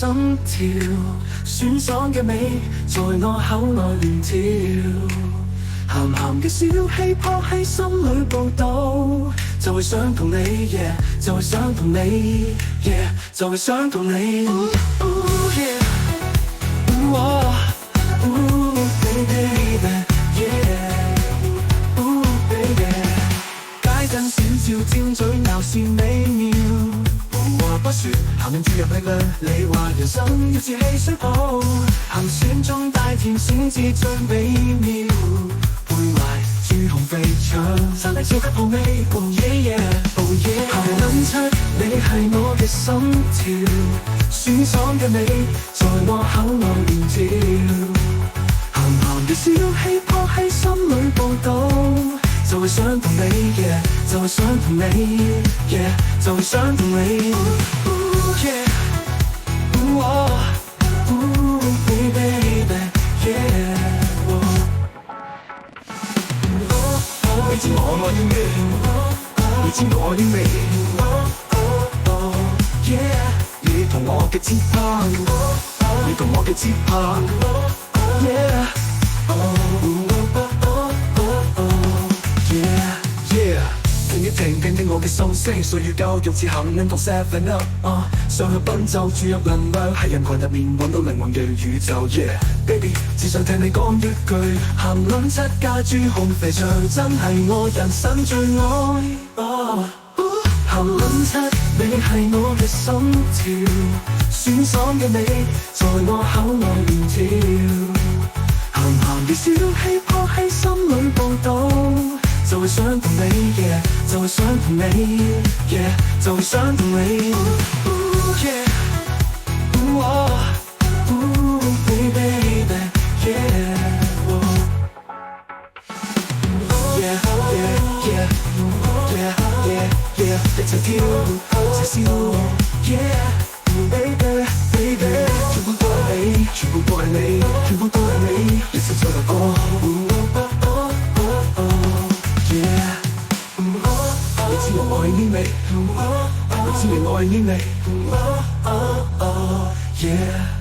心跳，酸爽嘅味在我口內亂跳，鹹鹹嘅笑氣撲喺心裏報到，就會想同你 yeah， 就會想同你 yeah， 就會想同你 yeah， baby yeah， baby， 街燈閃照尖嘴鬧是美妙，無話不說，鹹飲注入力量，你話人生要自汽水泡，鹹酸中帶甜先至最美妙，背埋朱紅肥腸，山頂超級好味 ，oh yeah yeah，oh yeah， 鹹諗出你係我嘅心跳，酸爽嘅味在我口內亂跳，鹹鹹嘅笑氣撲喺心裏報到，就會想同你 yeah， 就會想同你 yeah， 就會想同你 yeah， baby yeah， 你知我愛要你，你知我要你yeah， 你同我嘅節拍，你同我嘅節拍 yeah， 聽我嘅心聲，歲月教育似鹹飲同 7 up， 上去奔走注入能量，喺人群入面揾到靈魂嘅宇宙 ，yeah，baby， 只想聽你講一句，鹹撚七加豬紅肥腸，真係我人生最愛。鹹撚七，你係我嘅心跳，酸爽嘅味在我口內亂跳，鹹鹹嘅笑氣撲喺心裏報到，就會想同你 yeah， 就會想同你 yeah， 就會想同你 yeah， baby yeah， yeah yeah yeah yeah yeah， 一齊跳一齊笑 yeah， baby baby， 全部都係你，全部都係你，全部都係你，一齊再嚟過。你知我愛呢味，你知你愛呢味，yeah。